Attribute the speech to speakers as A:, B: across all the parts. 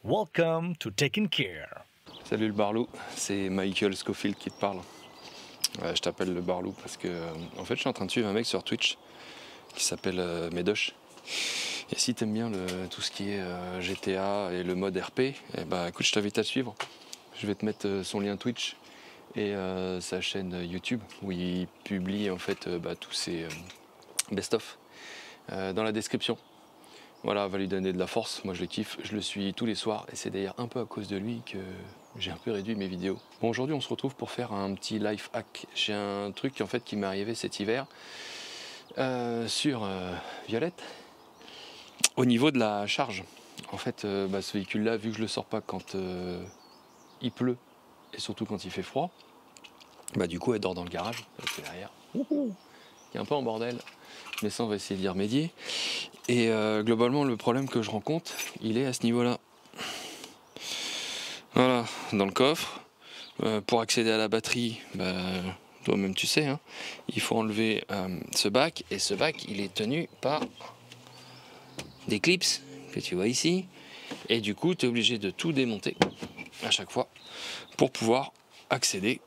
A: Welcome to Taking Care.
B: Salut le Barlou, c'est Michael Scofield qui te parle. Je t'appelle le Barlou parce que en fait je suis en train de suivre un mec sur Twitch qui s'appelle Medosh. Et si t'aimes bien tout ce qui est GTA et le mode RP, eh ben, écoute, je t'invite à le suivre. Je vais te mettre son lien Twitch et sa chaîne YouTube où il publie en fait tous ses best-of dans la description. Voilà, va lui donner de la force, moi je le kiffe, je le suis tous les soirs et c'est d'ailleurs un peu à cause de lui que j'ai un peu réduit mes vidéos. Bon, aujourd'hui on se retrouve pour faire un petit life hack. J'ai un truc en fait qui m'est arrivé cet hiver sur Violette au niveau de la charge. En fait, ce véhicule là, vu que je le sors pas quand il pleut et surtout quand il fait froid, du coup elle dort dans le garage, c'est derrière. Il y a un peu en bordel, mais ça on va essayer d'y remédier. Et globalement le problème que je rencontre, il est à ce niveau-là. Voilà, dans le coffre. Pour accéder à la batterie, toi-même tu sais, hein, il faut enlever ce bac, et ce bac il est tenu par des clips que tu vois ici, et du coup tu es obligé de tout démonter à chaque fois pour pouvoir accéder.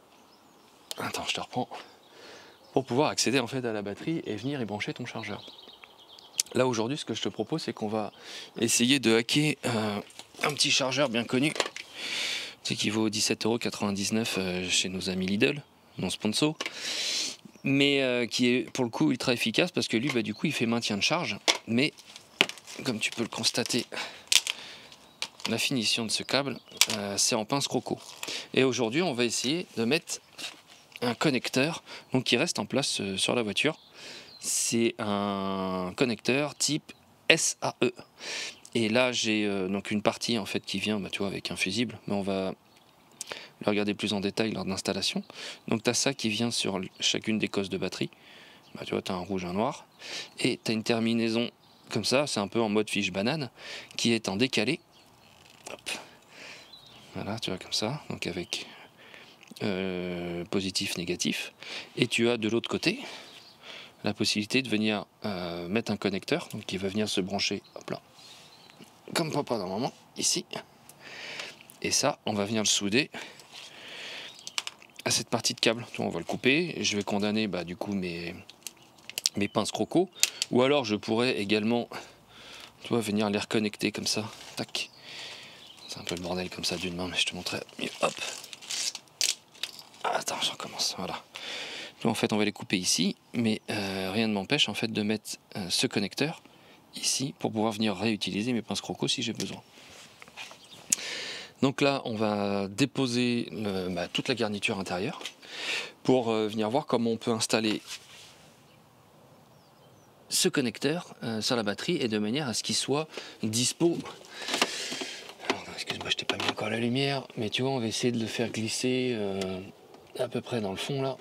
B: Attends, je te reprends. Pour pouvoir accéder en fait à la batterie et venir y brancher ton chargeur. Là aujourd'hui ce que je te propose c'est qu'on va essayer de hacker un petit chargeur bien connu, c'est qui vaut 17,99 € chez nos amis Lidl, non sponsor, mais qui est pour le coup ultra efficace parce que lui du coup il fait maintien de charge, mais comme tu peux le constater, la finition de ce câble c'est en pince croco. Et aujourd'hui on va essayer de mettre un connecteur donc qui reste en place sur la voiture. C'est un connecteur type SAE. Et là j'ai donc une partie en fait qui vient tu vois, avec un fusible, mais on va le regarder plus en détail lors de l'installation. Donc tu as ça qui vient sur chacune des cosses de batterie. Tu vois, tu as un rouge, un noir. Et tu as une terminaison comme ça, c'est un peu en mode fiche banane, qui est en décalé. Hop. Voilà, tu vois comme ça, donc avec positif, négatif. Et tu as de l'autre côté la possibilité de venir mettre un connecteur, donc qui va venir se brancher, hop là, comme papa normalement, ici. Et ça, on va venir le souder à cette partie de câble. On va le couper, et je vais condamner du coup mes pinces croco, ou alors je pourrais également venir les reconnecter comme ça, tac. C'est un peu le bordel comme ça d'une main, mais je te montrerai mieux. Hop. Attends, j'en commence, voilà. En fait on va les couper ici, mais rien ne m'empêche en fait de mettre ce connecteur ici pour pouvoir venir réutiliser mes pinces croco si j'ai besoin. Donc là on va déposer toute la garniture intérieure pour venir voir comment on peut installer ce connecteur sur la batterie et de manière à ce qu'il soit dispo. Excuse-moi, je t'ai pas mis encore la lumière, mais tu vois on va essayer de le faire glisser à peu près dans le fond là.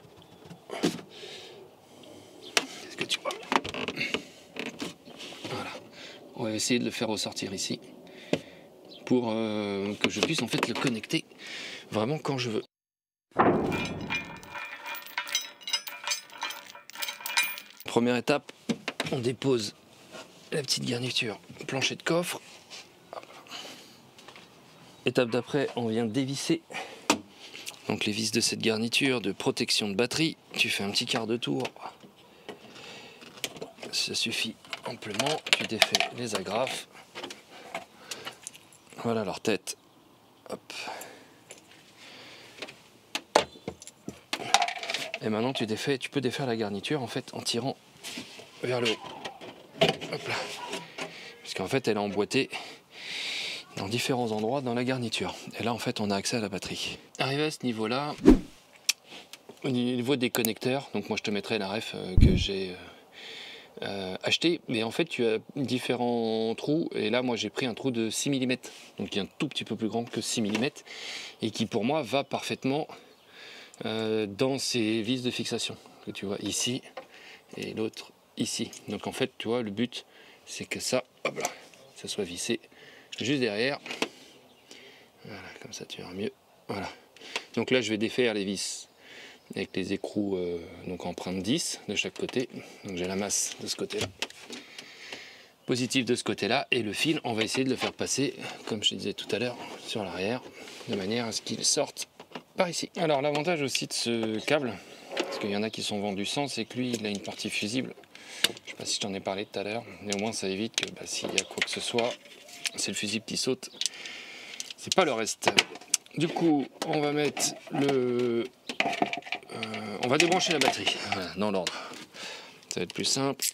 B: Est-ce que tu vois? Voilà. On va essayer de le faire ressortir ici pour que je puisse en fait le connecter vraiment quand je veux. Première étape, on dépose la petite garniture plancher de coffre. Étape d'après, on vient dévisser donc les vis de cette garniture de protection de batterie. Tu fais un petit quart de tour, ça suffit amplement. Tu défais les agrafes, voilà leur tête. Hop. Et maintenant tu peux défaire la garniture en fait en tirant vers le haut. Hop là. Parce qu'en fait elle est emboîtée dans différents endroits dans la garniture. Et là en fait on a accès à la batterie. Arrivé à ce niveau là, au niveau des connecteurs, donc moi je te mettrai la ref que j'ai acheté, mais en fait tu as différents trous, et là moi j'ai pris un trou de 6 mm, donc qui est un tout petit peu plus grand que 6 mm, et qui pour moi va parfaitement dans ces vis de fixation, que tu vois ici, et l'autre ici. Donc en fait tu vois le but c'est que ça, hop là, ça soit vissé juste derrière. Voilà, comme ça tu verras mieux. Voilà. Donc là je vais défaire les vis avec les écrous donc empreinte 10 de chaque côté. Donc j'ai la masse de ce côté là positif de ce côté-là, et le fil, on va essayer de le faire passer, comme je te disais tout à l'heure, sur l'arrière, de manière à ce qu'il sorte par ici. Alors l'avantage aussi de ce câble, parce qu'il y en a qui sont vendus sans, c'est que lui, il a une partie fusible. Je sais pas si je t'en ai parlé tout à l'heure, mais au moins ça évite que s'il y a quoi que ce soit, c'est le fusible qui saute, c'est pas le reste. Du coup, on va mettre le... on va débrancher la batterie, voilà, dans l'ordre. Ça va être plus simple.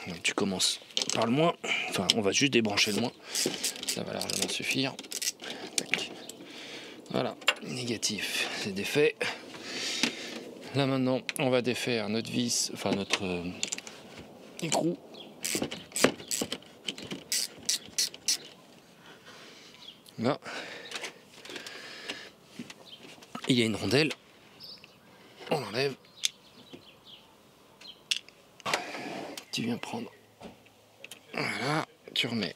B: Donc tu commences par le moins, enfin on va juste débrancher le moins, ça va largement suffire. Tac. Voilà, négatif, c'est défait. Là maintenant, on va défaire notre vis, enfin notre écrou. Là, il y a une rondelle, on enlève. Tu viens prendre, voilà, tu remets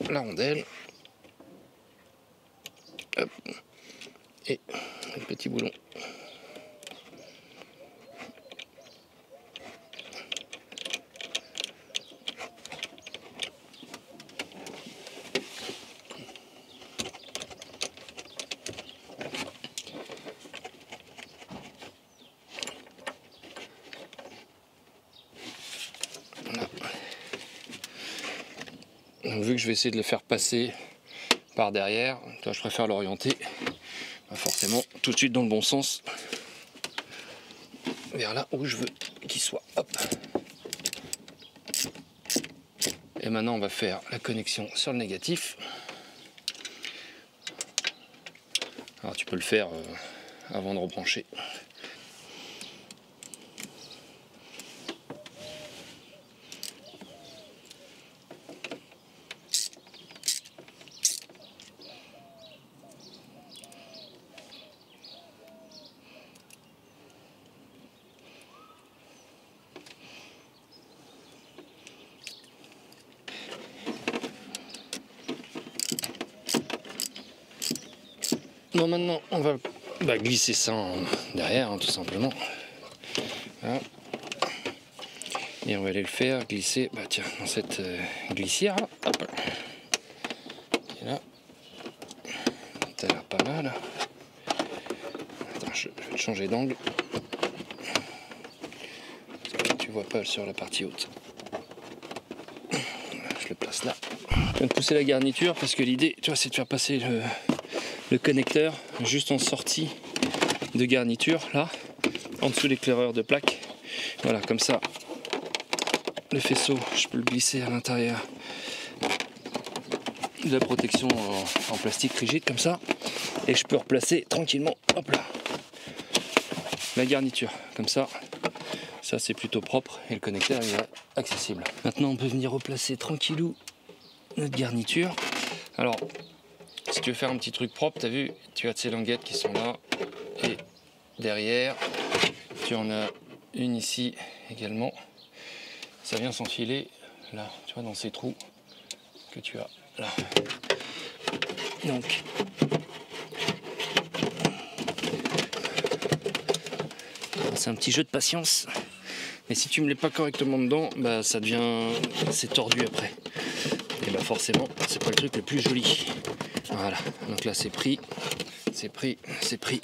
B: la rondelle, hop, et le petit boulon. Voilà. Donc, vu que je vais essayer de le faire passer par derrière, toi je préfère l'orienter forcément tout de suite dans le bon sens, vers là où je veux qu'il soit. Hop. Et maintenant on va faire la connexion sur le négatif. Alors tu peux le faire avant de rebrancher. Bon, maintenant on va glisser ça derrière, hein, tout simplement. Voilà. Et on va aller le faire glisser tiens, dans cette glissière là. Hop. Et là, ça a l'air pas mal. Attends, je vais changer d'angle. Tu vois pas sur la partie haute. Je le place là. Je viens de pousser la garniture parce que l'idée, tu vois, c'est de faire passer le connecteur juste en sortie de garniture, là, en dessous de l'éclaireur de plaque. Voilà, comme ça, le faisceau, je peux le glisser à l'intérieur de la protection en plastique rigide, comme ça, et je peux replacer tranquillement, hop là, la garniture, comme ça. Ça c'est plutôt propre et le connecteur il est accessible. Maintenant on peut venir replacer tranquillou notre garniture. Alors si tu veux faire un petit truc propre, tu as vu, tu as ces languettes qui sont là et derrière tu en as une ici également. Ça vient s'enfiler là, tu vois, dans ces trous que tu as là. Donc c'est un petit jeu de patience. Mais si tu ne mets pas correctement dedans, ça devient, c'est tordu après. Et forcément, c'est pas le truc le plus joli. Voilà, donc là c'est pris, c'est pris, c'est pris.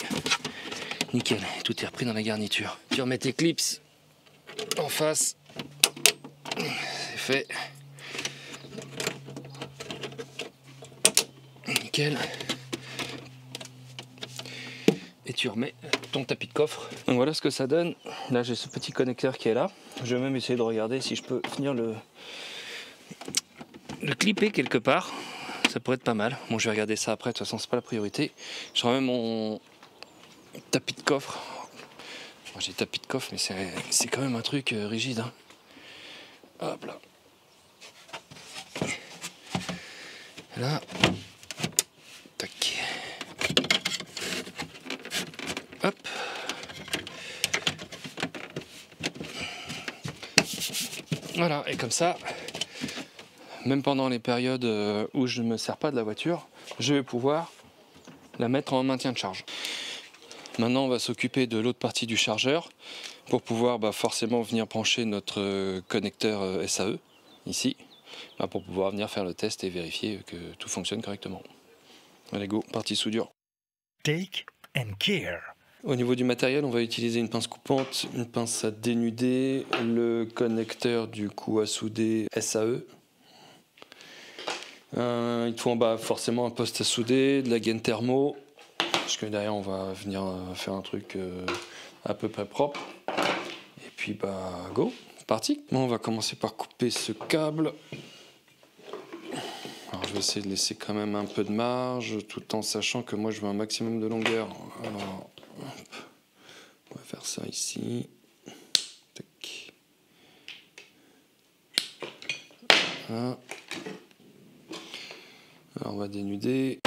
B: Nickel, tout est repris dans la garniture. Tu remets tes clips en face, c'est fait. Nickel. Et tu remets ton tapis de coffre. Donc voilà ce que ça donne. Là j'ai ce petit connecteur qui est là. Je vais même essayer de regarder si je peux finir le clipper quelque part. Ça pourrait être pas mal. Bon, je vais regarder ça après, de toute façon c'est pas la priorité. Je remets mon tapis de coffre. Moi, j'ai tapis de coffre, mais c'est quand même un truc rigide, hein. Hop là. Là. Tac. Hop. Voilà, et comme ça, même pendant les périodes où je ne me sers pas de la voiture, je vais pouvoir la mettre en maintien de charge. Maintenant, on va s'occuper de l'autre partie du chargeur pour pouvoir forcément venir brancher notre connecteur SAE, ici. pour pouvoir venir faire le test et vérifier que tout fonctionne correctement. Allez go, partie soudure.
A: Take and care.
B: Au niveau du matériel, on va utiliser une pince coupante, une pince à dénuder, le connecteur du coup à souder SAE. Il faut en bas forcément un poste à souder, de la gaine thermo, parce que derrière on va venir faire un truc à peu près propre. Et puis go, c'est parti. Bon, on va commencer par couper ce câble. Alors je vais essayer de laisser quand même un peu de marge, tout en sachant que moi je veux un maximum de longueur. Alors, hop. On va faire ça ici. Tac. Voilà. Alors on va dénuder.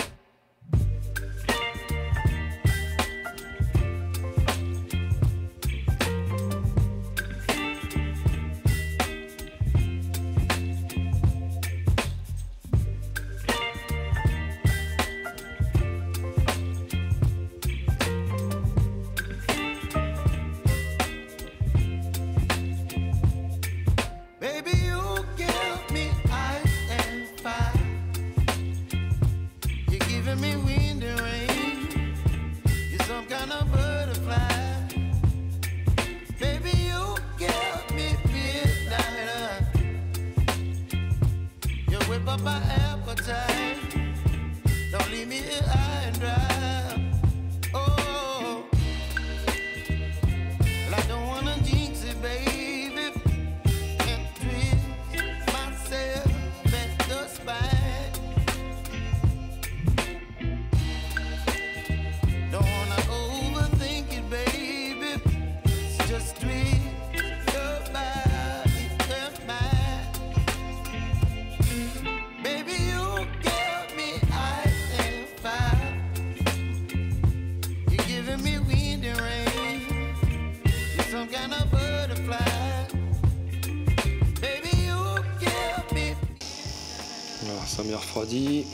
B: Alors ça m'est refroidi.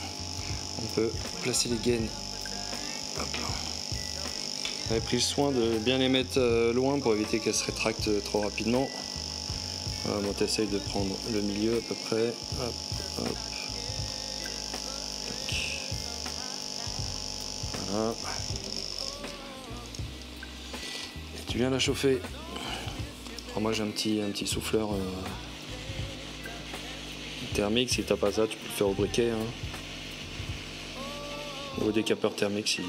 B: On peut placer les gaines. J'avais pris le soin de bien les mettre loin pour éviter qu'elles se rétractent trop rapidement. Voilà, moi t'essayes de prendre le milieu à peu près. Hop, hop. Tac. Voilà. Et tu viens la chauffer. Alors moi j'ai un petit souffleur thermique. Si t'as pas ça, tu peux le faire au briquet. Hein. Ou au décapeur thermique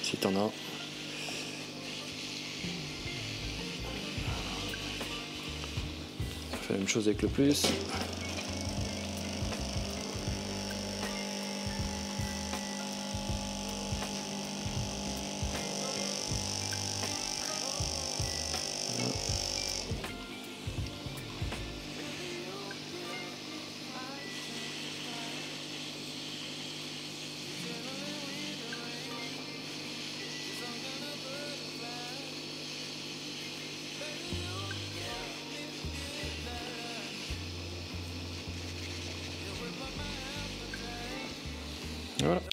B: si t'en as. On fait la même chose avec le plus.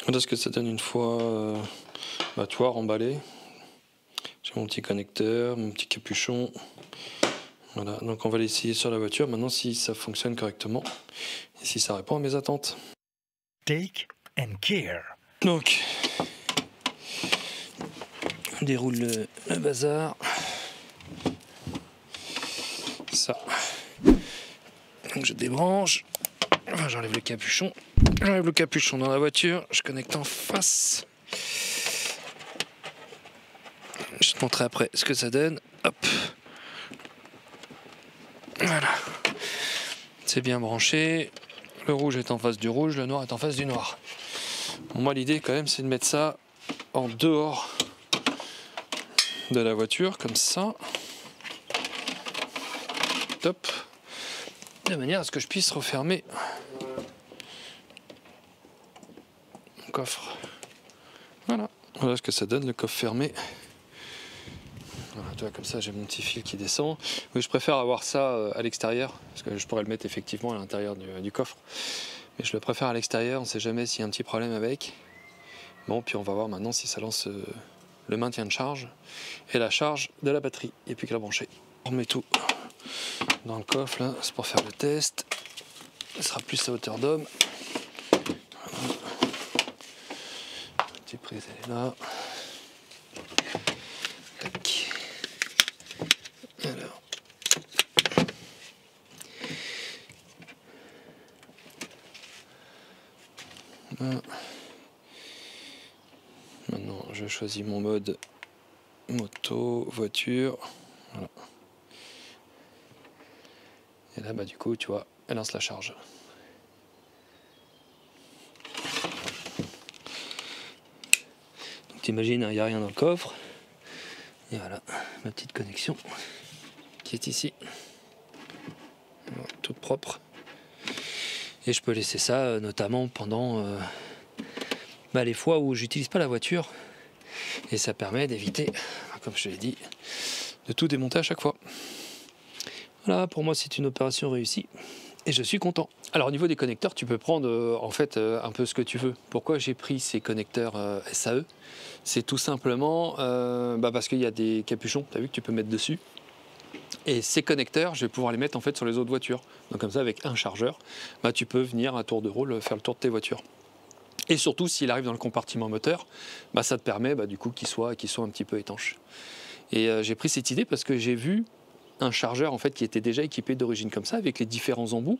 B: Voilà ce que ça donne une fois battoir emballé. J'ai mon petit connecteur, mon petit capuchon. Voilà, donc on va l'essayer sur la voiture maintenant si ça fonctionne correctement et si ça répond à mes attentes.
A: Take and care.
B: Donc, on déroule le bazar. Ça. Donc je débranche. Enfin, j'enlève le capuchon. J'enlève le capuchon dans la voiture. Je connecte en face. Je vais te montrer après ce que ça donne. Hop. Voilà. C'est bien branché. Le rouge est en face du rouge, le noir est en face du noir. Bon, moi l'idée quand même c'est de mettre ça en dehors de la voiture, comme ça. Top. De manière à ce que je puisse refermer mon coffre. Voilà. Voilà ce que ça donne, le coffre fermé. Voilà, tu vois, comme ça j'ai mon petit fil qui descend. Oui, je préfère avoir ça à l'extérieur, parce que je pourrais le mettre effectivement à l'intérieur du coffre. Mais je le préfère à l'extérieur, on ne sait jamais s'il y a un petit problème avec. Bon, puis on va voir maintenant si ça lance le maintien de charge et la charge de la batterie. Il n'y a plus qu'à la brancher. On remet tout dans le coffre là, c'est pour faire le test. elle sera plus à hauteur d'homme. Voilà. Petite prise, elle est là. Tac. Alors. Là. Maintenant, je choisis mon mode moto, voiture. Voilà. Et là, bah, du coup, tu vois, elle lance la charge. Donc, t'imagines, il n'y a rien dans le coffre. Et voilà, ma petite connexion qui est ici. Voilà, toute propre. Et je peux laisser ça notamment pendant les fois où j'utilise pas la voiture. Et ça permet d'éviter, comme je te l'ai dit, de tout démonter à chaque fois. Voilà, pour moi c'est une opération réussie et je suis content. Alors au niveau des connecteurs, tu peux prendre en fait un peu ce que tu veux. Pourquoi j'ai pris ces connecteurs SAE? C'est tout simplement parce qu'il y a des capuchons, tu as vu, que tu peux mettre dessus. Et ces connecteurs, je vais pouvoir les mettre en fait sur les autres voitures. Donc comme ça, avec un chargeur, tu peux venir à tour de rôle faire le tour de tes voitures. Et surtout, s'il arrive dans le compartiment moteur, ça te permet du coup qu'il soit un petit peu étanche. Et j'ai pris cette idée parce que j'ai vu un chargeur en fait qui était déjà équipé d'origine comme ça, avec les différents embouts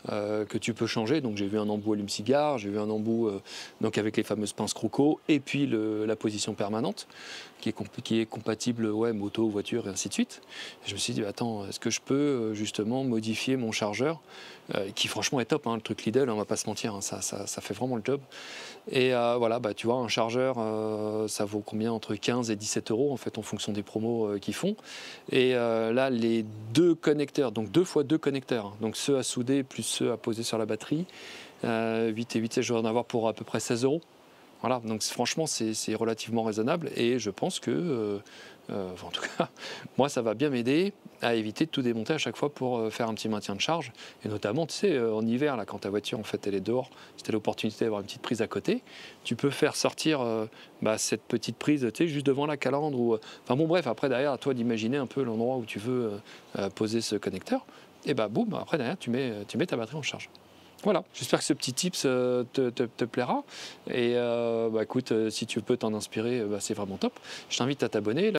B: que tu peux changer. Donc j'ai vu un embout allume-cigare, j'ai vu un embout donc avec les fameuses pinces Croco, et puis la position permanente qui est compatible moto, voiture et ainsi de suite. Et je me suis dit attends, est-ce que je peux justement modifier mon chargeur qui franchement est top, hein, le truc Lidl, on va pas se mentir, hein, ça fait vraiment le job. Et voilà, tu vois, un chargeur ça vaut combien, entre 15 et 17 euros en fait en fonction des promos qu'ils font. Et là les deux connecteurs, donc 2 fois 2 connecteurs, donc ceux à souder plus ceux à poser sur la batterie, 8 et 8, je vais en avoir pour à peu près 16 euros. Voilà, donc franchement c'est relativement raisonnable et je pense que, en tout cas, moi ça va bien m'aider à éviter de tout démonter à chaque fois pour faire un petit maintien de charge. Et notamment, tu sais, en hiver, là, quand ta voiture en fait elle est dehors, si tu as l'opportunité d'avoir une petite prise à côté, tu peux faire sortir cette petite prise, tu sais, juste devant la calandre. Ou, enfin bon bref, après derrière, à toi d'imaginer un peu l'endroit où tu veux poser ce connecteur. Et boum, après derrière tu mets ta batterie en charge. Voilà, j'espère que ce petit tips te plaira. Et écoute, si tu peux t'en inspirer, c'est vraiment top. Je t'invite à t'abonner.